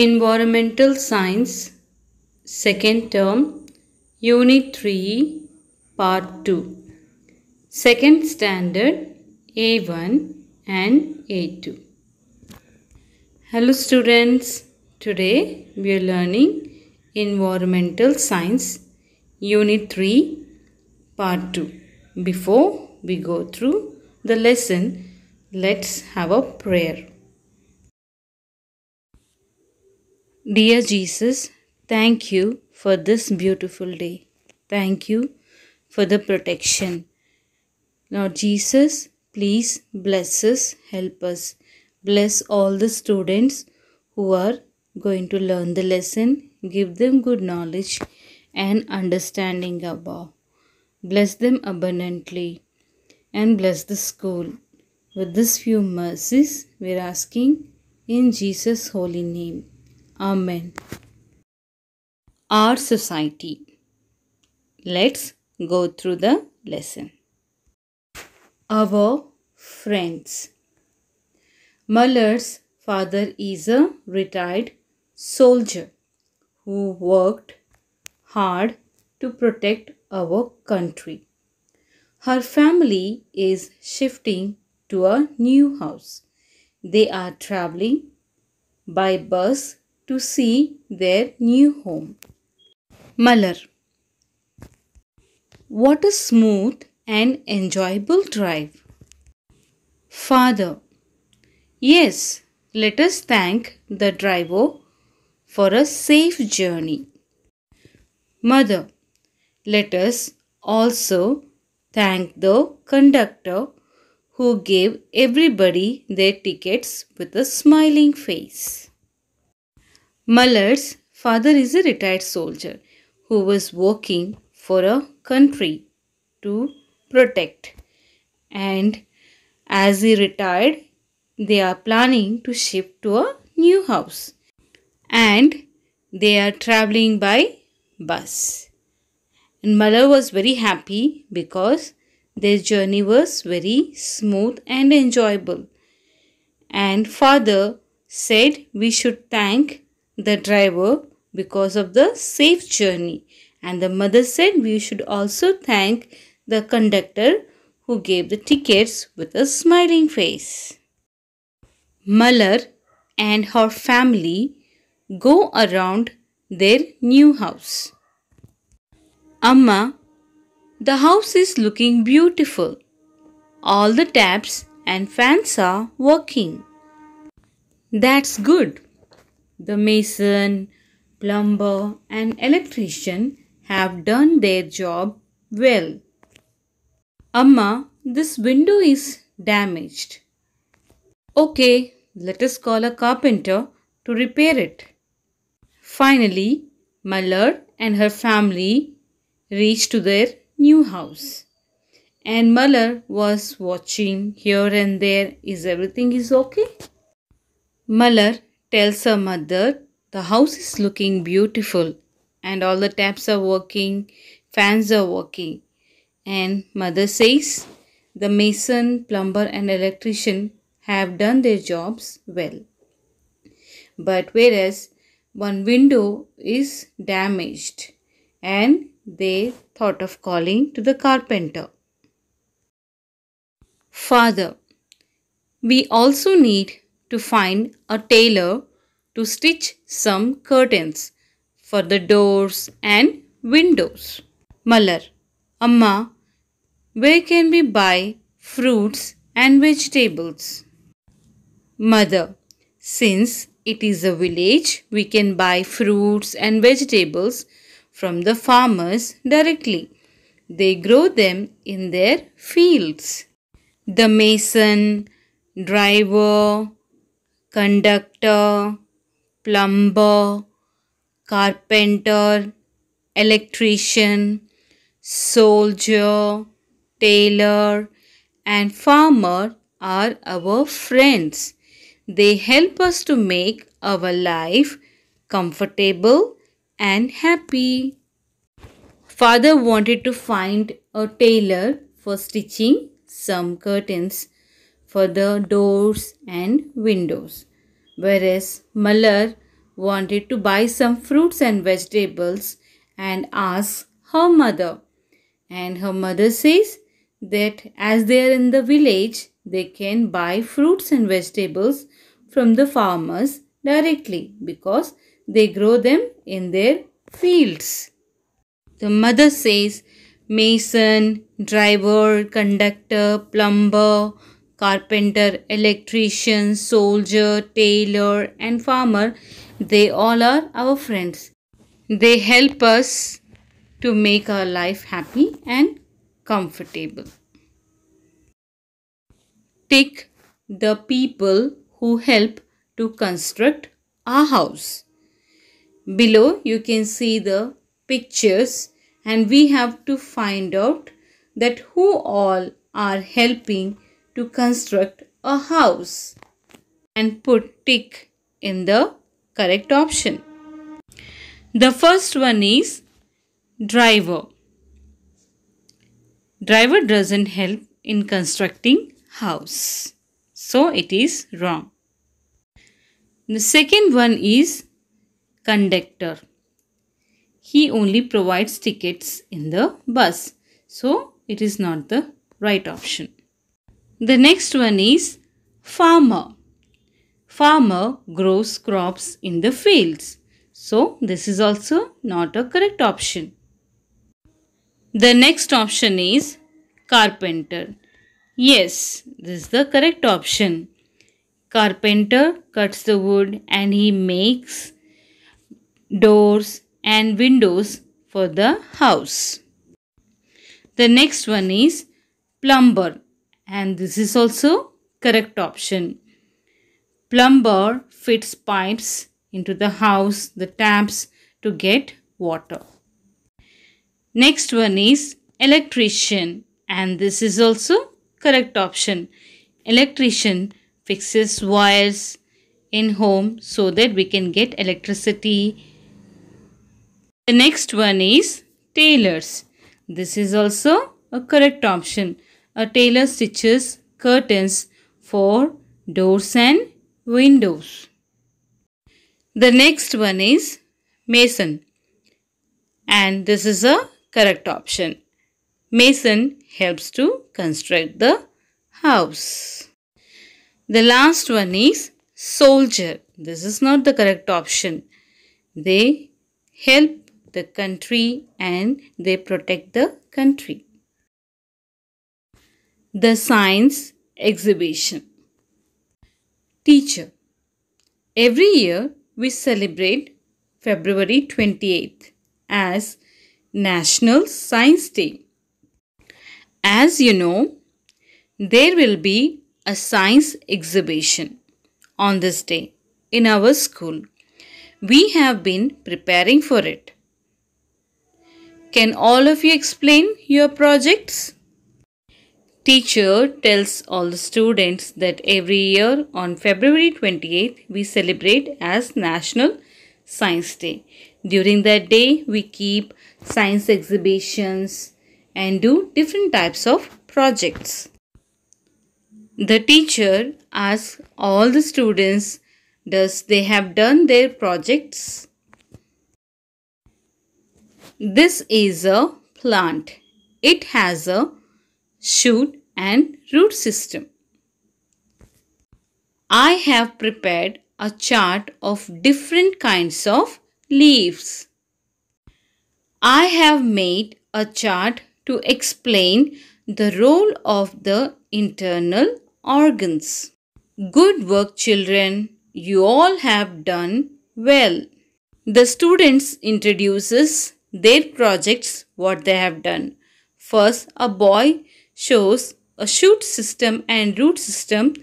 Environmental Science, Second Term, Unit 3, Part 2, Second Standard, A1 and A2. Hello students, today we are learning Environmental Science, Unit 3, Part 2. Before we go through the lesson, let's have a prayer. Dear Jesus, thank you for this beautiful day. Thank you for the protection. Lord Jesus, please bless us, help us. Bless all the students who are going to learn the lesson. Give them good knowledge and understanding above. Bless them abundantly and bless the school. With these few mercies, we are asking in Jesus' holy name. Amen. Our society. Let's go through the lesson. Our friends. Muller's father is a retired soldier who worked hard to protect our country. Her family is shifting to a new house. They are traveling by bus to see their new home. Muller. What a smooth and enjoyable drive. Father. Yes, let us thank the driver for a safe journey. Mother. Let us also thank the conductor who gave everybody their tickets with a smiling face. Muller's father is a retired soldier who was working for a country to protect, and as he retired, they are planning to shift to a new house and they are traveling by bus. And Muller was very happy because their journey was very smooth and enjoyable. And father said we should thank the driver because of the safe journey. And the mother said we should also thank the conductor who gave the tickets with a smiling face. Muller and her family go around their new house. Amma, the house is looking beautiful. All the taps and fans are working. That's good. The mason, plumber and electrician have done their job well. Amma, this window is damaged. Okay, let us call a carpenter to repair it. Finally, Muller and her family reached to their new house. And Muller was watching here and there, is everything is okay? Muller tells her mother the house is looking beautiful and all the taps are working, fans are working. And mother says the mason, plumber and electrician have done their jobs well. But whereas one window is damaged and they thought of calling to the carpenter. Father, we also need to find a tailor to stitch some curtains for the doors and windows. Muller, Amma, where can we buy fruits and vegetables? Mother, since it is a village, we can buy fruits and vegetables from the farmers directly. They grow them in their fields. The mason, driver, conductor, plumber, carpenter, electrician, soldier, tailor, and farmer are our friends. They help us to make our life comfortable and happy. Father wanted to find a tailor for stitching some curtains for the doors and windows, whereas Muller wanted to buy some fruits and vegetables and asks her mother. And her mother says that as they are in the village, they can buy fruits and vegetables from the farmers directly because they grow them in their fields. The mother says mason, driver, conductor, plumber, carpenter, electrician, soldier, tailor, and farmer, they all are our friends. They help us to make our life happy and comfortable. Tick the people who help to construct our house. Below you can see the pictures and we have to find out that who all are helping to construct a house and put tick in the correct option. The first one is driver. Driver doesn't help in constructing house. So it is wrong. The second one is conductor. He only provides tickets in the bus. So it is not the right option. The next one is farmer. Farmer grows crops in the fields. So this is also not a correct option. The next option is carpenter. Yes, this is the correct option. Carpenter cuts the wood and he makes doors and windows for the house. The next one is plumber and this is also correct option. Plumber fits pipes into the house, the taps to get water. Next one is electrician and this is also correct option. Electrician fixes wires in home so that we can get electricity. The next one is tailors. This is also a correct option. A tailor stitches curtains for doors and windows. The next one is mason and this is a correct option. Mason helps to construct the house. The last one is soldier. This is not the correct option. They help the country and they protect the country. The science exhibition. Teacher. Every year we celebrate February 28th as National Science Day. As you know, there will be a science exhibition on this day in our school. We have been preparing for it. Can all of you explain your projects? Teacher tells all the students that every year on February 28th we celebrate as National Science Day. During that day we keep science exhibitions and do different types of projects. The teacher asks all the students, does they have done their projects? This is a plant. It has a shoot and root system. I have prepared a chart of different kinds of leaves. I have made a chart to explain the role of the internal organs. Good work, children. You all have done well. The students introduces their projects, what they have done. First, a boy shows a shoot system and root system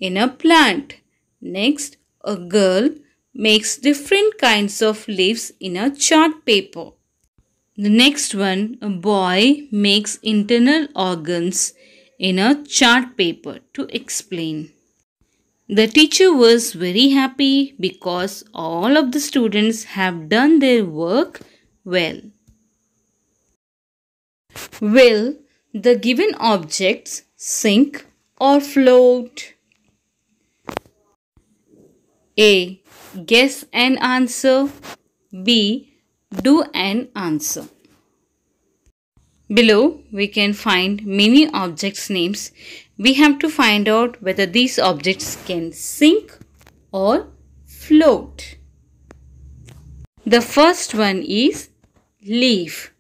in a plant. Next, a girl makes different kinds of leaves in a chart paper. The next one, a boy makes internal organs in a chart paper to explain. The teacher was very happy because all of the students have done their work well. Will the given objects sink or float? A. guess an answer. B. Do an answer. Below, we can find many objects names. We have to find out whether these objects can sink or float. The first one is leaf.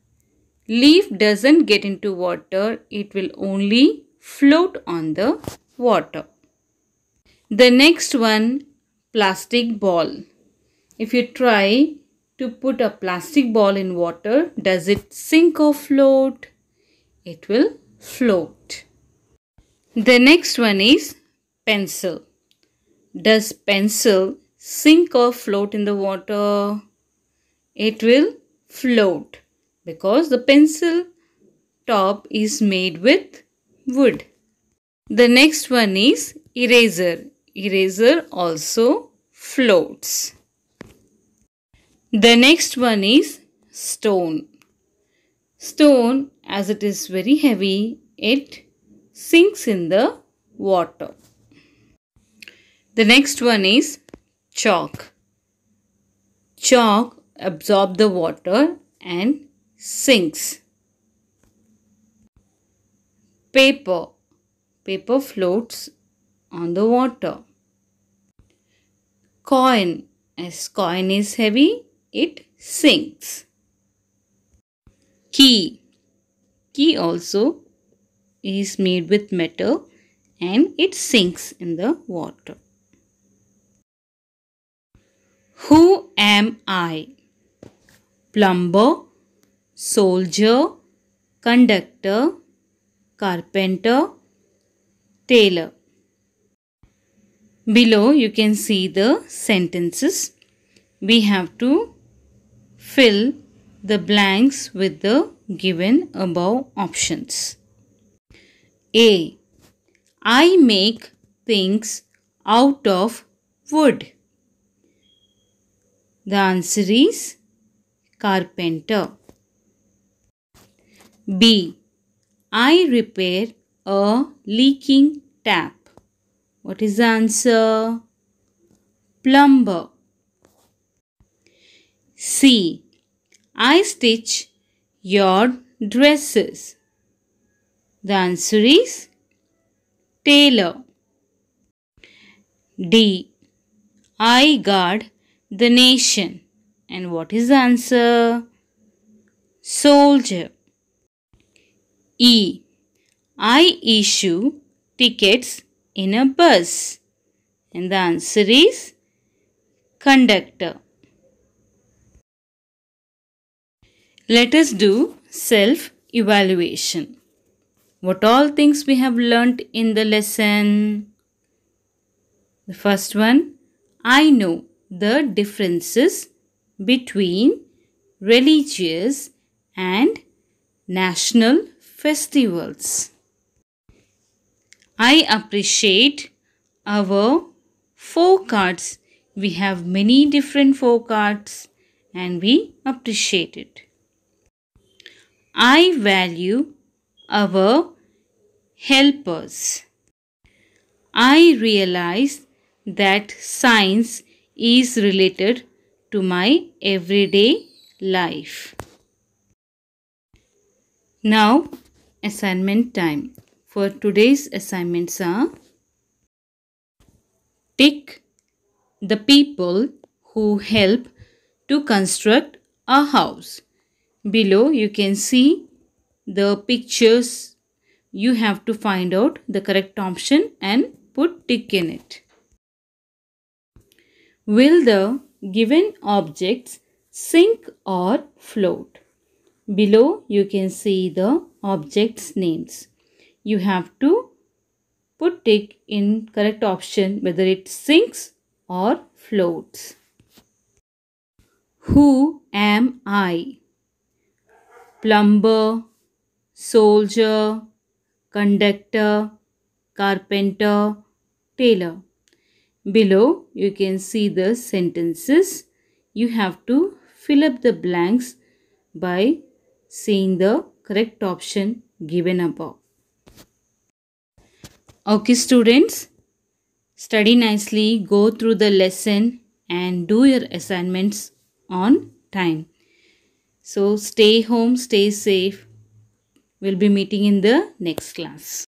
Leaf doesn't get into water, it will only float on the water. The next one, plastic ball. If you try to put a plastic ball in water, does it sink or float? It will float. The next one is pencil. Does pencil sink or float in the water? It will float because the pencil top is made with wood. The next one is eraser. Eraser also floats. The next one is stone. Stone, as it is very heavy, it sinks in the water. The next one is chalk. Chalk absorbs the water and sinks. Paper. Paper floats on the water. Coin. As coin is heavy, it sinks. Key. Key also is made with metal and it sinks in the water. Who am I? Plumber, soldier, conductor, carpenter, tailor. Below you can see the sentences. We have to fill the blanks with the given above options. A. I make things out of wood. The answer is carpenter. B. I repair a leaking tap. What is the answer? Plumber. C. I stitch your dresses. The answer is tailor. D. I guard the nation. And what is the answer? Soldier. E. I issue tickets in a bus. And the answer is conductor. Let us do self-evaluation. What all things we have learnt in the lesson? The first one, I know the differences between religious and national festivals. I appreciate our folk arts. We have many different folk arts and we appreciate it. I value our helpers. I realize that science is related to my everyday life. Now, assignment time. For today's assignments are: tick the people who help to construct a house. Below you can see the pictures. You have to find out the correct option and put tick in it. Will the given objects sink or float? Below you can see the objects names. You have to put tick in correct option whether it sinks or floats. Who am I? Plumber, soldier, conductor, carpenter, tailor. Below you can see the sentences. You have to fill up the blanks by seeing the correct option given above. Okay students, study nicely, go through the lesson and do your assignments on time. So stay home, stay safe. We'll be meeting in the next class.